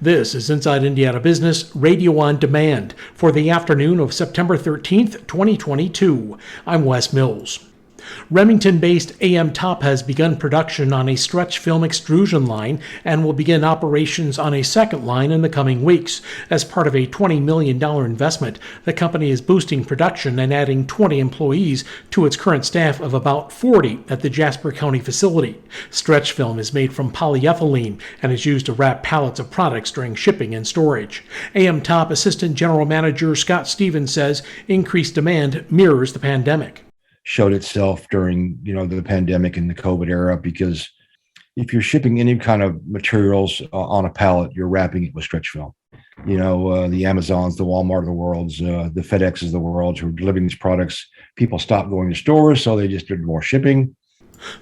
This is Inside Indiana Business Radio on Demand for the afternoon of September 13th, 2022. I'm Wes Mills. Remington-based AM Top has begun production on a stretch film extrusion line and will begin operations on a second line in the coming weeks. As part of a $20 million investment, the company is boosting production and adding 20 employees to its current staff of about 40 at the Jasper County facility. Stretch film is made from polyethylene and is used to wrap pallets of products during shipping and storage. AM Top Assistant General Manager Scott Stevens says increased demand mirrors the pandemic. Showed itself during, the pandemic and the COVID era, because if you're shipping any kind of materials on a pallet, you're wrapping it with stretch film. The Amazons, the Walmart of the worlds, the FedExes of the world who are delivering these products, people stopped going to stores, so they just did more shipping.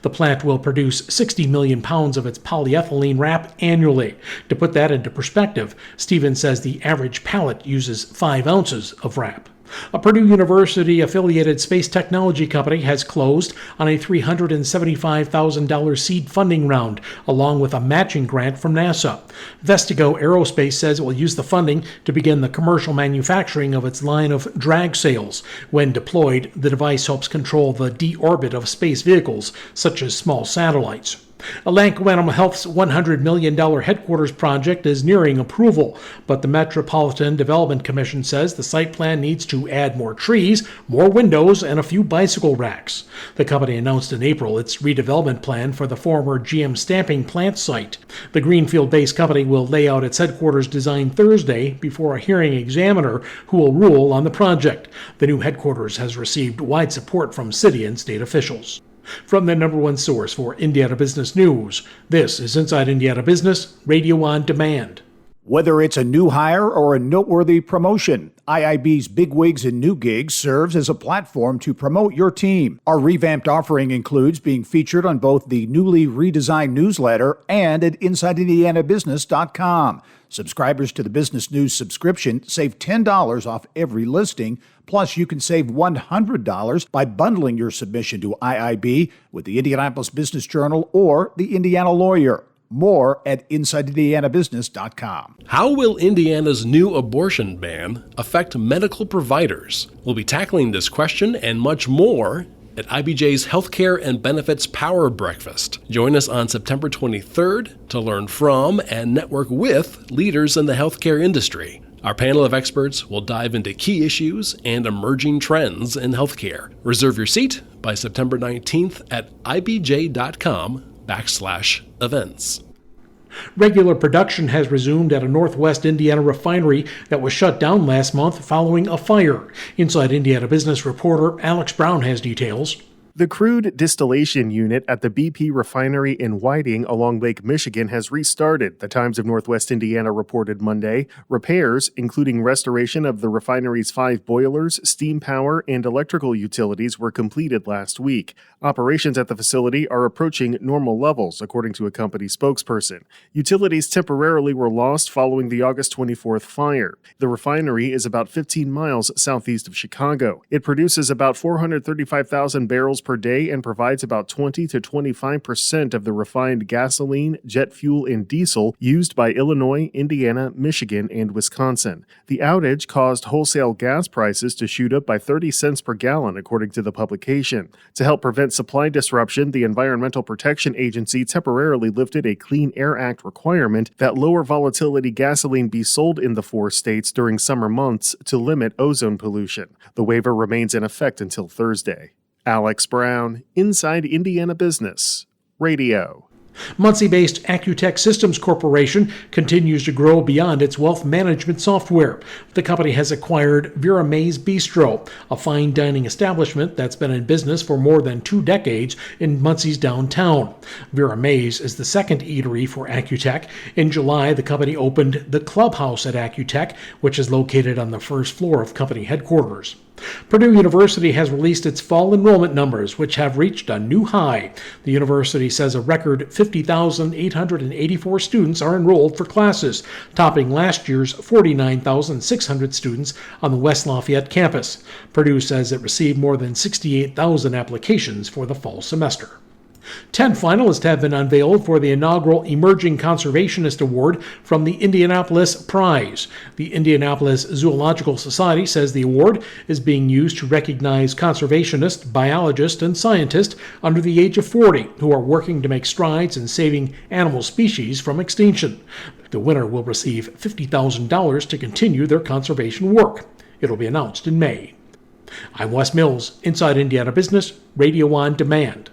The plant will produce 60 million pounds of its polyethylene wrap annually. To put that into perspective, Stevens says the average pallet uses 5 ounces of wrap. A Purdue University-affiliated space technology company has closed on a $375,000 seed funding round, along with a matching grant from NASA. Vestigo Aerospace says it will use the funding to begin the commercial manufacturing of its line of drag sails. When deployed, the device helps control the deorbit of space vehicles, such as small satellites. Elanco Animal Health's $100 million headquarters project is nearing approval, but the Metropolitan Development Commission says the site plan needs to add more trees, more windows, and a few bicycle racks. The company announced in April its redevelopment plan for the former GM stamping plant site. The Greenfield-based company will lay out its headquarters design Thursday before a hearing examiner who will rule on the project. The new headquarters has received wide support from city and state officials. From the number one source for Indiana business news, this is Inside Indiana Business, Radio on Demand. Whether it's a new hire or a noteworthy promotion, IIB's Big Wigs and New Gigs serves as a platform to promote your team. Our revamped offering includes being featured on both the newly redesigned newsletter and at InsideIndianaBusiness.com. Subscribers to the Business News subscription save $10 off every listing. Plus, you can save $100 by bundling your submission to IIB with the Indianapolis Business Journal or the Indiana Lawyer. More at InsideIndianaBusiness.com. How will Indiana's new abortion ban affect medical providers? We'll be tackling this question and much more at IBJ's Healthcare and Benefits Power Breakfast. Join us on September 23rd to learn from and network with leaders in the healthcare industry. Our panel of experts will dive into key issues and emerging trends in healthcare. Reserve your seat by September 19th at ibj.com/events. Regular production has resumed at a Northwest Indiana refinery that was shut down last month following a fire. Inside Indiana Business reporter Alex Brown has details. The crude distillation unit at the BP refinery in Whiting along Lake Michigan has restarted, the Times of Northwest Indiana reported Monday. Repairs, including restoration of the refinery's 5 boilers, steam power, and electrical utilities, were completed last week. Operations at the facility are approaching normal levels, according to a company spokesperson. Utilities temporarily were lost following the August 24th fire. The refinery is about 15 miles southeast of Chicago. It produces about 435,000 barrels per day and provides about 20 to 25% of the refined gasoline, jet fuel, and diesel used by Illinois, Indiana, Michigan, and Wisconsin. The outage caused wholesale gas prices to shoot up by 30 cents per gallon, according to the publication. To help prevent supply disruption, the Environmental Protection Agency temporarily lifted a Clean Air Act requirement that lower volatility gasoline be sold in the 4 states during summer months to limit ozone pollution. The waiver remains in effect until Thursday. Alex Brown, Inside Indiana Business Radio. Muncie-based Accutech Systems Corporation continues to grow beyond its wealth management software. The company has acquired Vera Mays Bistro, a fine dining establishment that's been in business for more than 2 decades in Muncie's downtown. Vera Mays is the second eatery for Accutech. In July, the company opened the Clubhouse at Accutech, which is located on the first floor of company headquarters. Purdue University has released its fall enrollment numbers, which have reached a new high. The university says a record 50,884 students are enrolled for classes, topping last year's 49,600 students on the West Lafayette campus. Purdue says it received more than 68,000 applications for the fall semester. 10 finalists have been unveiled for the inaugural Emerging Conservationist Award from the Indianapolis Prize. The Indianapolis Zoological Society says the award is being used to recognize conservationists, biologists, and scientists under the age of 40 who are working to make strides in saving animal species from extinction. The winner will receive $50,000 to continue their conservation work. It'll be announced in May. I'm Wes Mills, Inside Indiana Business, Radio on Demand.